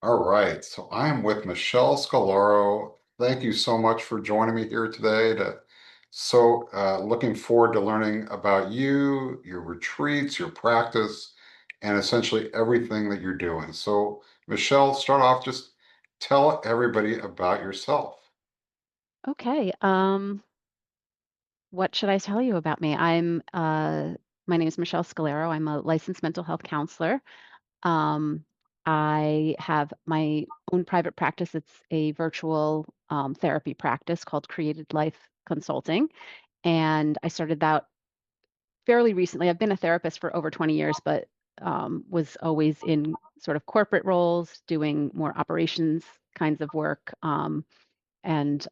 All right. So I am with Michelle Scolaro. Thank you so much for joining me here today. Looking forward to learning about you, your retreats, your practice, and essentially everything that you're doing. So, Michelle, start off, just tell everybody about yourself. Okay. What should I tell you about me? My name is Michelle Scalero. I'm a licensed mental health counselor. Um, I have my own private practice. It's a virtual therapy practice called Created Life Consulting. And I started that fairly recently. I've been a therapist for over 20 years, but was always in sort of corporate roles, doing more operations kinds of work. And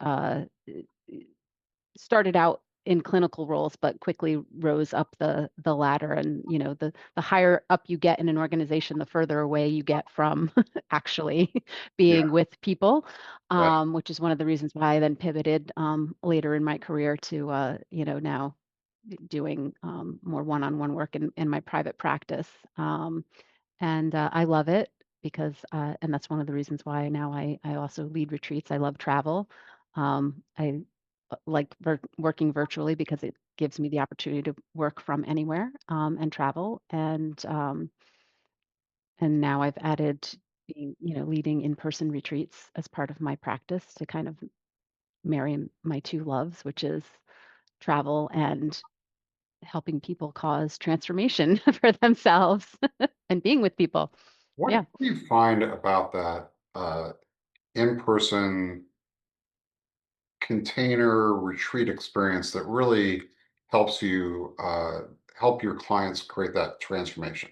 started out in clinical roles, but quickly rose up the ladder. And the higher up you get in an organization, the further away you get from actually Yeah, being with people, right. which is one of the reasons why I then pivoted later in my career to now doing more one-on-one work in my private practice. And I love it and that's one of the reasons why now I also lead retreats. I love travel. I like working virtually because it gives me the opportunity to work from anywhere and travel. And now I've added being, leading in-person retreats as part of my practice to kind of marry my two loves, which is travel and helping people cause transformation for themselves and being with people. What Yeah. do you find about that in-person container retreat experience that really helps you help your clients create that transformation?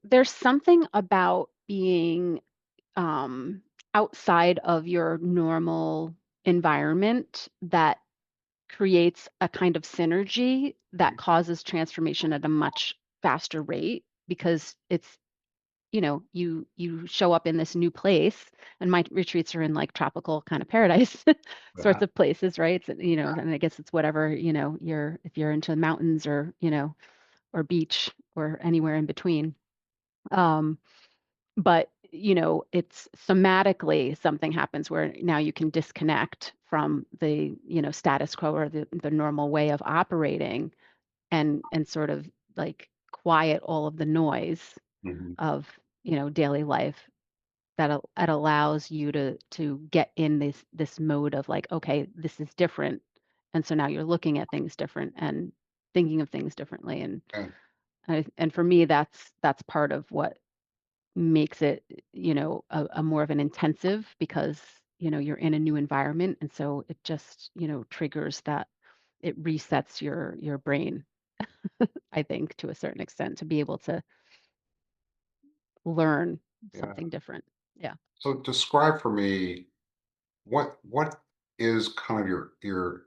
There's something about being um, outside of your normal environment that creates a kind of synergy that causes transformation at a much faster rate because you show up in this new place, and my retreats are in like tropical kind of paradise sorts Yeah. of places, right? And I guess it's whatever, if you're into mountains or beach or anywhere in between. Um, but it's somatically something happens where now you can disconnect from the status quo or the normal way of operating and sort of like quiet all of the noise Mhm. of daily life that allows you to get in this mode of like, okay, this is different, and so now you're looking at things different and thinking of things differently. And for me, that's part of what makes it, a more of an intensive because, you're in a new environment. And so it just, triggers that it resets your brain, I think, to a certain extent to be able to learn Yeah. something different. Yeah. So describe for me what is kind of your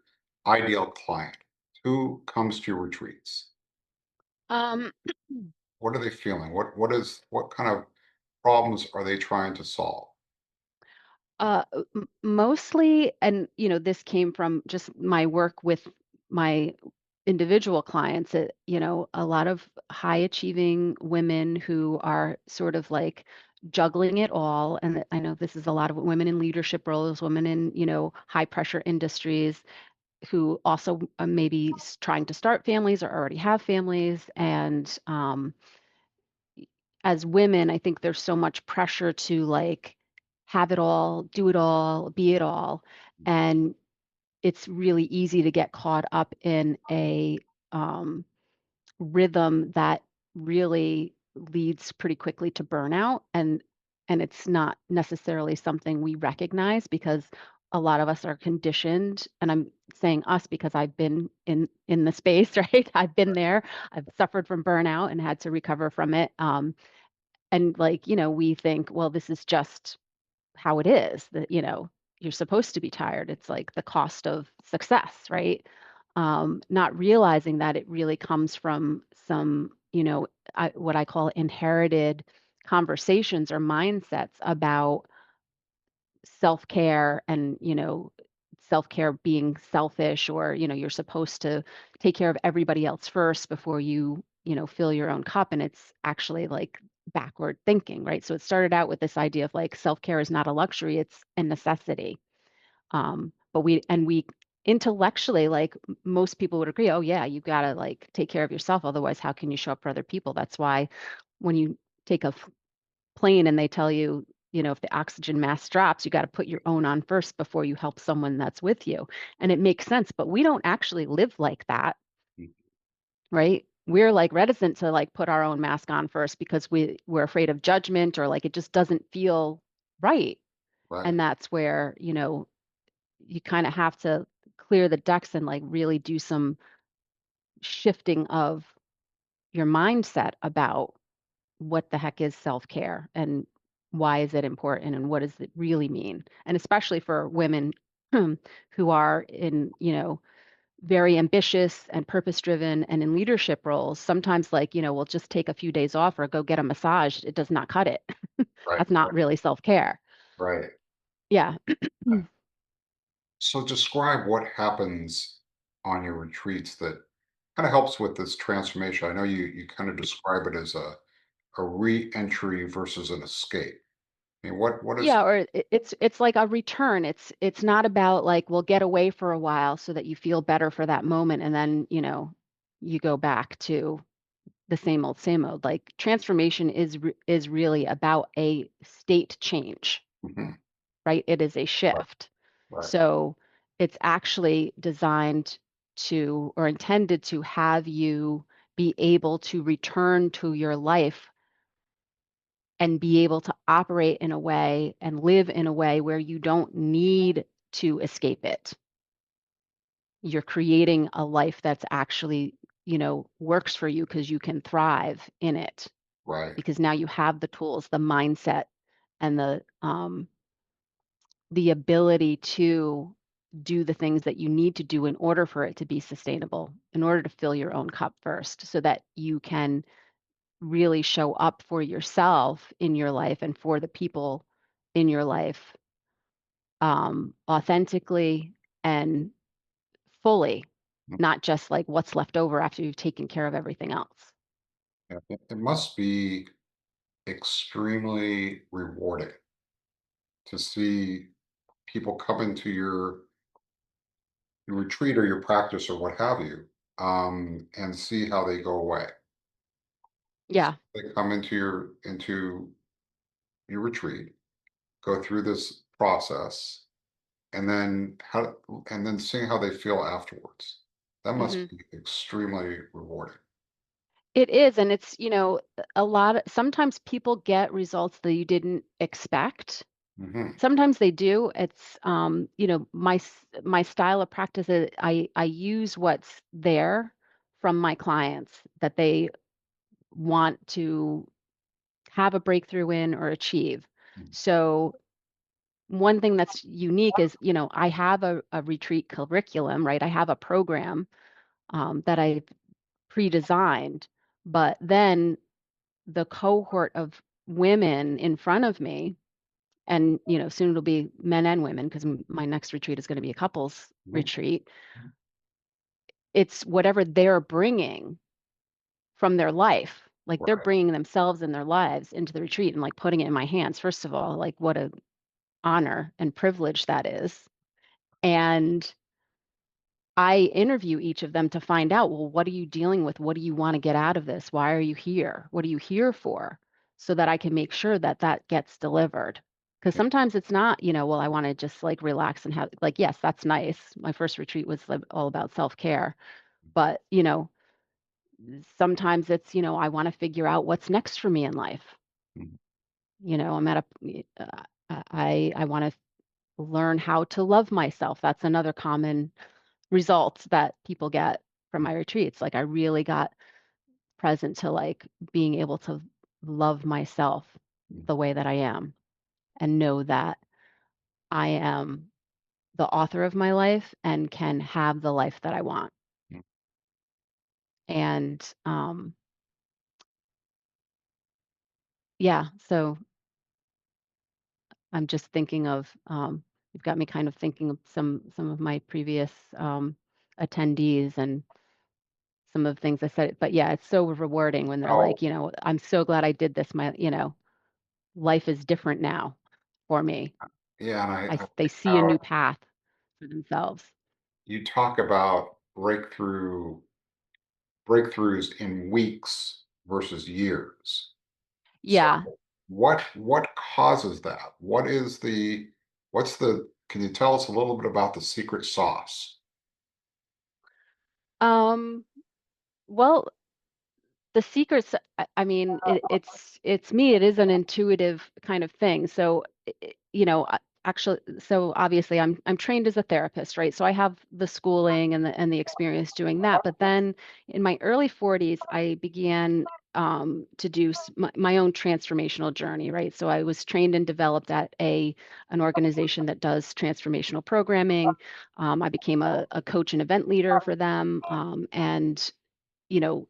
ideal client? Who comes to your retreats? Um, What are they feeling? What kind of problems are they trying to solve? Mostly, and this came from just my work with my individual clients. A lot of high achieving women who are sort of like juggling it all. And I know this is a lot of women in leadership roles, women in high pressure industries who also maybe trying to start families or already have families. And as women, I think there's so much pressure to like have it all, do it all, be it all. And it's really easy to get caught up in a um, rhythm that really leads pretty quickly to burnout. And it's not necessarily something we recognize because a lot of us are conditioned, and I'm saying us because I've been in the space, right? I've been there. I've suffered from burnout and had to recover from it. And like, we think, well, this is just how it is that, you're supposed to be tired. It's like the cost of success, right? Not realizing that it really comes from some, what I call inherited conversations or mindsets about self-care and, self-care being selfish or, you're supposed to take care of everybody else first before you fill your own cup. And it's actually like backward thinking, right? So it started out with this idea of like self-care is not a luxury, it's a necessity. But we intellectually, like most people would agree, oh yeah, you gotta like take care of yourself. Otherwise, how can you show up for other people? That's why when you take a plane and they tell you, if the oxygen mask drops, you got to put your own on first before you help someone that's with you. And it makes sense, but we don't actually live like that, Mhm. right? We're like reticent to like put our own mask on first because we're afraid of judgment or like it just doesn't feel right. Right, And that's where, you kind of have to clear the decks and like really do some shifting of your mindset about what the heck is self-care and why is it important and what does it really mean? And especially for women who are in, very ambitious and purpose driven and in leadership roles, sometimes like, we'll just take a few days off or go get a massage. It does not cut it. right, That's not really self-care. right. Yeah. So describe what happens on your retreats that kind of helps with this transformation. I know you kind of describe it as a re-entry versus an escape. I mean, what is Yeah, or it's like a return. It's not about like we'll get away for a while so that you feel better for that moment and then, you go back to the same old. Like transformation is really about a state change, Mhm. right? It is a Right, shift. right, So it's actually designed to or intended to have you be able to return to your life and be able to operate in a way and live in a way where you don't need to escape it. You're creating a life that's actually, works for you because you can thrive in it right. because now you have the tools, the mindset, and the ability to do the things that you need to do in order for it to be sustainable, in order to fill your own cup first, so that you can really show up for yourself in your life and for the people in your life authentically and fully, Mm. not just like what's left over after you've taken care of everything else. Yeah, it must be extremely rewarding to see people come into your retreat or your practice or what have you, and see how they go away. So Yeah. they come into your retreat, go through this process, and then seeing how they feel afterwards. That hmm must be extremely rewarding. It is. And it's, sometimes people get results that you didn't expect. Hmm. Sometimes they do. It's, my style of practice is I use what's there from my clients that they want to have a breakthrough in or achieve. So one thing that's unique is, I have a retreat curriculum, right? I have a program that I've pre-designed, but then the cohort of women in front of me, and soon it'll be men and women because my next retreat is going to be a couples Mhm. retreat. It's whatever they're bringing from their life. Like they're Right. bringing themselves and their lives into the retreat and like putting it in my hands. First of all, like what a honor and privilege that is. And I interview each of them to find out, well, what are you dealing with? What do you want to get out of this? Why are you here? What are you here for? So that I can make sure that that gets delivered. Because Yeah. sometimes it's not, well, I want to just like relax and have, like, yes, that's nice. My first retreat was like, all about self care. But, sometimes it's, I want to figure out what's next for me in life. Mhm. I'm at I want to learn how to love myself. That's another common results that people get from my retreats. Like I really got present to like being able to love myself Mhm. the way that I am and know that I am the author of my life and can have the life that I want. Mhm. And yeah, so I'm just thinking of you've got me kind of thinking of some of my previous attendees and some of the things I said. But yeah, it's so rewarding when they're Oh, like, I'm so glad I did this. Life is different now for me. yeah, and I They like see a how new path for themselves. you talk about breakthroughs in weeks versus years. So Yeah. what causes that? Can you tell us a little bit about the secret sauce? Um, well, the secrets, I mean, it's me. It is an intuitive kind of thing. So, actually, so obviously, I'm trained as a therapist, right? So I have the schooling and the experience doing that. But then, in my early 40s, I began to do my own transformational journey, right? So I was trained and developed at an organization that does transformational programming. I became a coach and event leader for them, and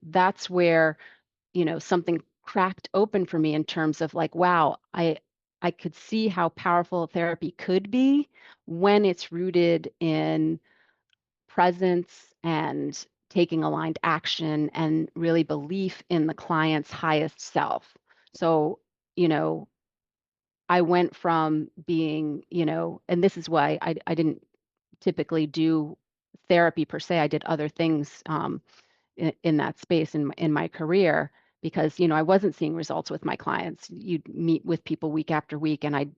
that's where, something cracked open for me in terms of like, wow, I could see how powerful therapy could be when it's rooted in presence and taking aligned action and really belief in the client's highest self. So, you know, I went from being, and this is why I didn't typically do therapy per se. I did other things in that space in my career because I wasn't seeing results with my clients. You'd meet with people week after week, and I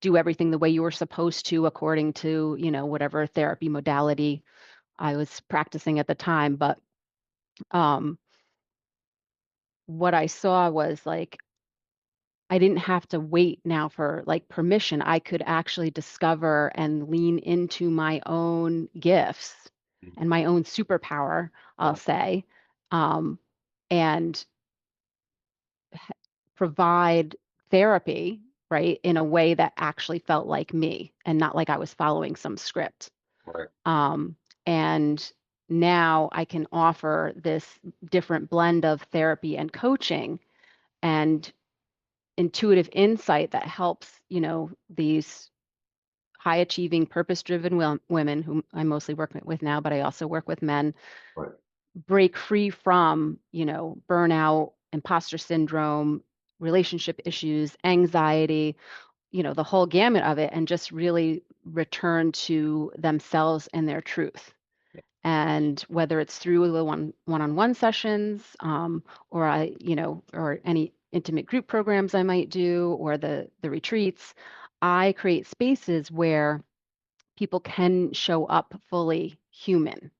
do everything the way you were supposed to according to whatever therapy modality I was practicing at the time. But um, what I saw was like I didn't have to wait now for like permission. I could actually discover and lean into my own gifts and my own superpower, I'll say, um, and provide therapy, right, in a way that actually felt like me and not like I was following some script. Right, Um, and now I can offer this different blend of therapy and coaching and intuitive insight that helps, these high achieving, purpose driven women who I mostly work with now, but I also work with men right, break free from, burnout, imposter syndrome, relationship issues, anxiety, the whole gamut of it, and just really return to themselves and their truth. And whether it's through the one-on-one sessions, or any intimate group programs I might do, or the retreats, I create spaces where people can show up fully human,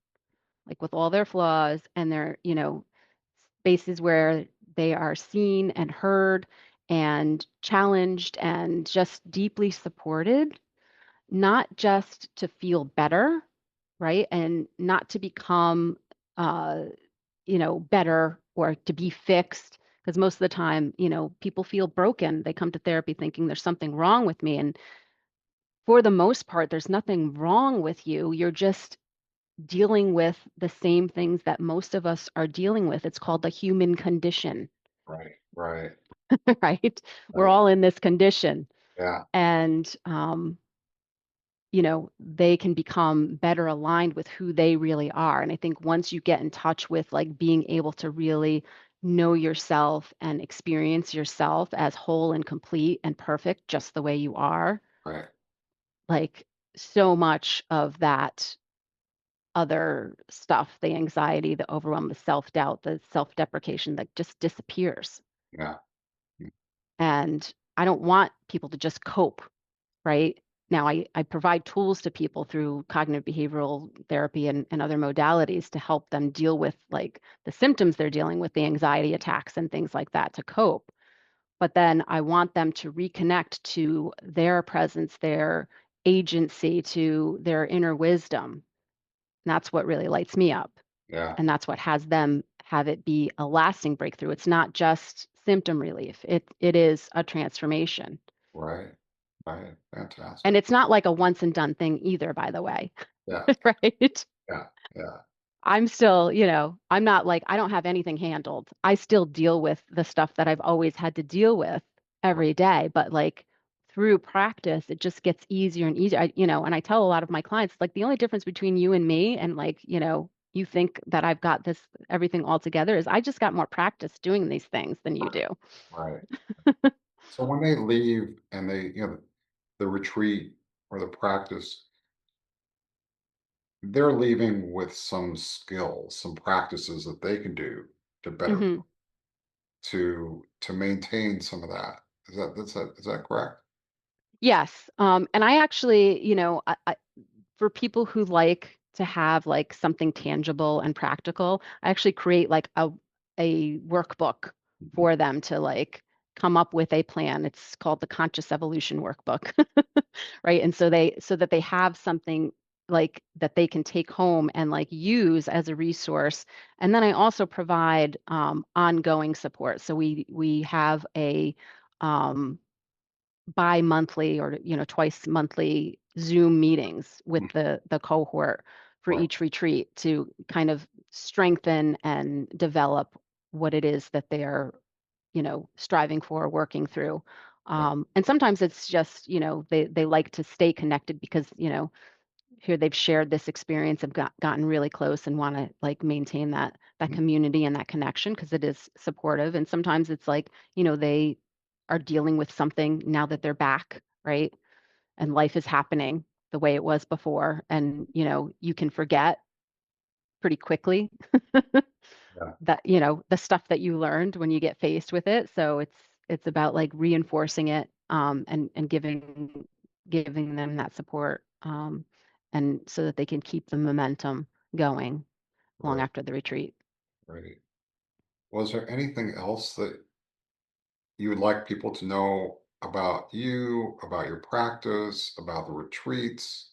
like with all their flaws, and their, spaces where they are seen and heard and challenged and just deeply supported, not just to feel better, right? And not to become, uh, better or to be fixed. Because most of the time, people feel broken. They come to therapy thinking there's something wrong with me. And for the most part, there's nothing wrong with you. You're just dealing with the same things that most of us are dealing with. It's called the human condition, right, right, right? We're right. all in this condition. Yeah, And, they can become better aligned with who they really are. And I think once you get in touch with like being able to really know yourself and experience yourself as whole and complete and perfect, just the way you are, right. like so much of that other stuff, the anxiety, the overwhelm, the self doubt, the self deprecation, that just disappears. Yeah, And I don't want people to just cope, right? Now, I provide tools to people through cognitive behavioral therapy and other modalities to help them deal with like the symptoms they're dealing with, the anxiety attacks and things like that to cope. But then I want them to reconnect to their presence, their agency, to their inner wisdom. And that's what really lights me up. yeah, And that's what has them have it be a lasting breakthrough. It's not just symptom relief. It is a transformation. right, right. And Fantastic. it's not like a once and done thing either, by the way. Yeah, Right? yeah, yeah. I'm still, I'm not like I don't have anything handled. I still deal with the stuff that I've always had to deal with Right, every day, but like through practice, it just gets easier and easier. And I tell a lot of my clients, like the only difference between you and me and like, you think that I've got this everything all together is I just got more practice doing these things than you do. Right. So when they leave and they, the retreat or the practice, they're leaving with some skills, some practices that they can do to better Hmm. to maintain some of that. Is that correct? Yes. And I actually, for people who like to have like something tangible and practical, I actually create like a workbook Mhm. for them to like come up with a plan. It's called the Conscious Evolution Workbook, right? And so that they have something like that they can take home and like use as a resource. And then I also provide ongoing support. So we have a bi-monthly or twice monthly Zoom meetings with Mm. the cohort for Right. each retreat to kind of strengthen and develop what it is that they're striving for, working through. Right. And sometimes it's just they like to stay connected because here they've shared this experience, have gotten really close and want to like maintain that Mhm. community and that connection because it is supportive. And sometimes it's like they are dealing with something now that they're back, right? And life is happening the way it was before, and you can forget pretty quickly Yeah. that the stuff that you learned when you get faced with it. So it's about like reinforcing it, and giving them that support, and so that they can keep the momentum going long Right. after the retreat. Right. Was there anything else that you would like people to know about you, about your practice, about the retreats?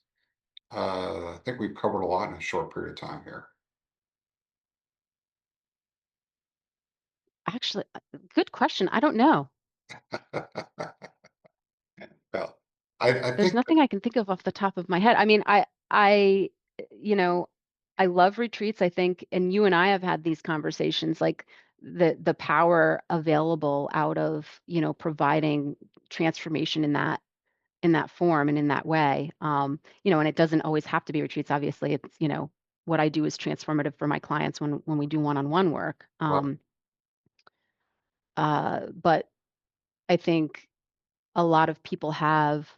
I think we've covered a lot in a short period of time here. Actually, good question. I don't know. Well, I There's think nothing I can think of off the top of my head. I mean, you know, I love retreats. I think, and you and I have had these conversations, like the power available out of, providing transformation in that form and in that way. And it doesn't always have to be retreats. Obviously, it's, what I do is transformative for my clients when we do one-on-one work. right, But I think a lot of people have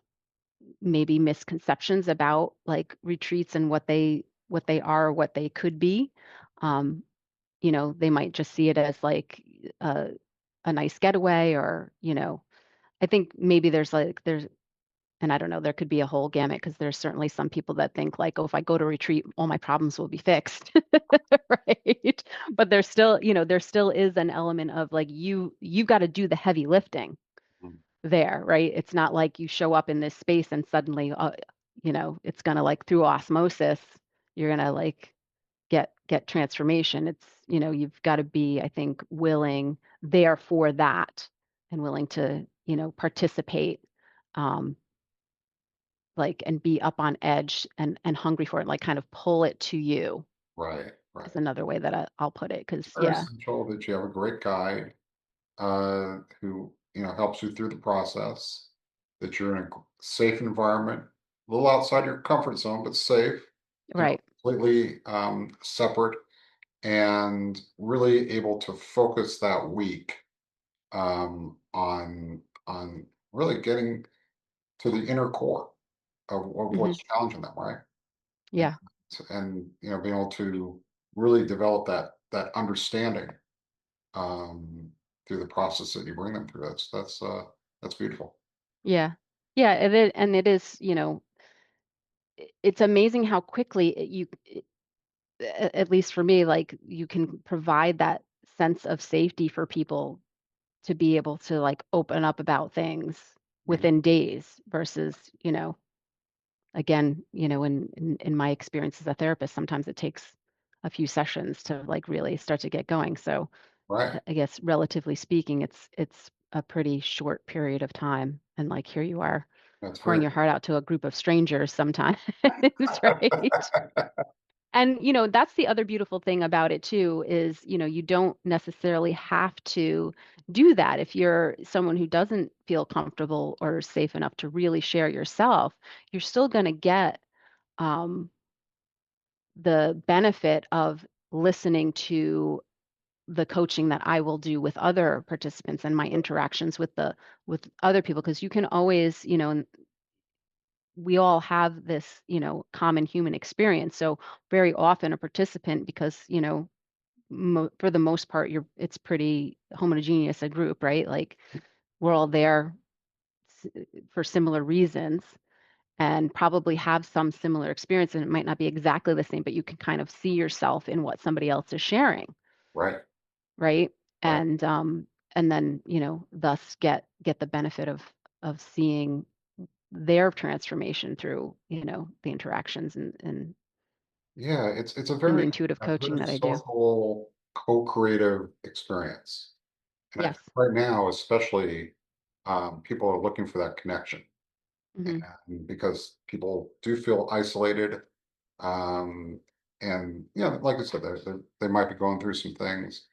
maybe misconceptions about like retreats and what they are, what they could be. Um, they might just see it as like a, a nice getaway, or I think maybe there's and I don't know, there could be a whole gamut because there's certainly some people that think like, oh, if I go to retreat, all my problems will be fixed. Right. But there still is an element of like you've got to do the heavy lifting mm, there, right? It's not like you show up in this space and suddenly, it's gonna like through osmosis, you're gonna like get transformation. It's, you've got to be, I think, willing there for that and willing to, participate, um, like and be up on edge and hungry for it, like kind of pull it to you right, is right. another way that I'll put it. It's Because very yeah, essential that you have a great guide who helps you through the process. That you're in a safe environment, a little outside your comfort zone, but safe. right. Completely separate, and really able to focus that week on really getting to the inner core of Hmm. what's challenging them, right? And, Yeah, being able to really develop that understanding um, through the process that you bring them through. That's beautiful. yeah, yeah. And it is, it's amazing how quickly at least for me, like you can provide that sense of safety for people to be able to like open up about things Mhm. within days versus, again, in my experience as a therapist, sometimes it takes a few sessions to like really start to get going. So Right. I guess relatively speaking, it's a pretty short period of time. And like here you are That's pouring very. your heart out to a group of strangers sometimes, right? And that's the other beautiful thing about it too is, you don't necessarily have to do that if you're someone who doesn't feel comfortable or safe enough to really share yourself. You're still going to get um, the benefit of listening to the coaching that I will do with other participants and my interactions with other people, because you can always, we all have this, common human experience. So very often a participant, because, for the most part, it's pretty homogeneous, a group, right? Like we're all there for similar reasons and probably have some similar experience, and it might not be exactly the same, but you can kind of see yourself in what somebody else is sharing, Right. right? Right. And then, thus get the benefit of seeing their transformation through, the interactions Yeah, it's a and the very intuitive a coaching very that I do. social, co-creative experience. And I think Yes. right now, especially, people are looking for that connection. Hmm. And because people do feel isolated, um, and like I said, they might be going through some things,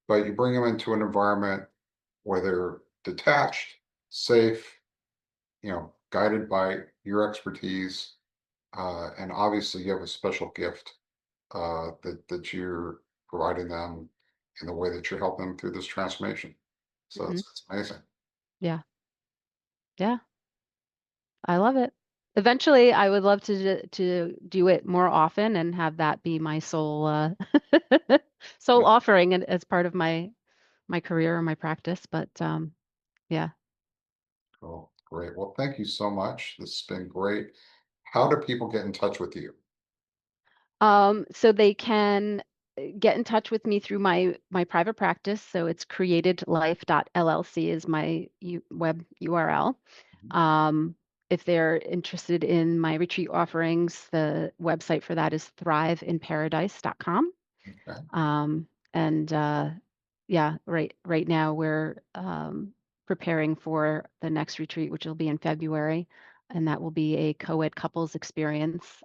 but you bring them into an environment where they're detached, safe, guided by your expertise, and obviously you have a special gift that you're providing them in the way that you're helping them through this transformation. So Hmm. it's amazing. Yeah. Yeah. I love it. Eventually, I would love to do it more often and have that be my sole sole Yeah, offering and as part of my career or my practice. But yeah. cool. Great. Well, thank you so much. This has been great. How do people get in touch with you? So they can get in touch with me through my private practice. So it's createdlife.llc is my web URL. Mhm. Um, if they're interested in my retreat offerings, the website for that is thriveinparadise.com. Okay. And yeah, right now we're preparing for the next retreat, which will be in February, and that will be a co-ed couples experience.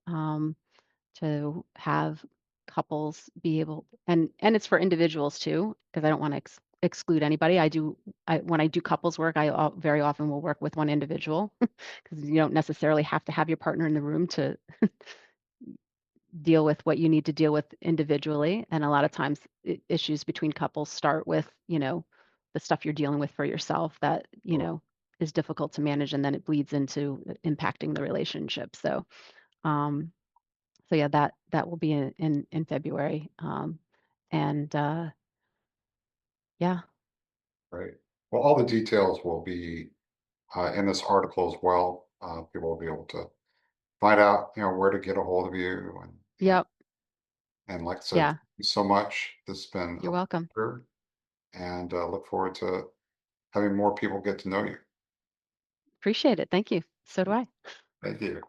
To have couples be able, and it's for individuals too, because I don't want to exclude anybody. When I do couples work, very often will work with one individual because you don't necessarily have to have your partner in the room to deal with what you need to deal with individually. And a lot of times issues between couples start with, the stuff you're dealing with for yourself that, Sure. is difficult to manage, and then it bleeds into impacting the relationship. Um, so yeah, that will be in February. And yeah, Great. Well, all the details will be in this article as well. People will be able to find out, where to get a hold of you. yep, And like I said, yeah, thank you so much. This has been you're a welcome. pleasure, and look forward to having more people get to know you. Appreciate it. Thank you. So do I. Thank you.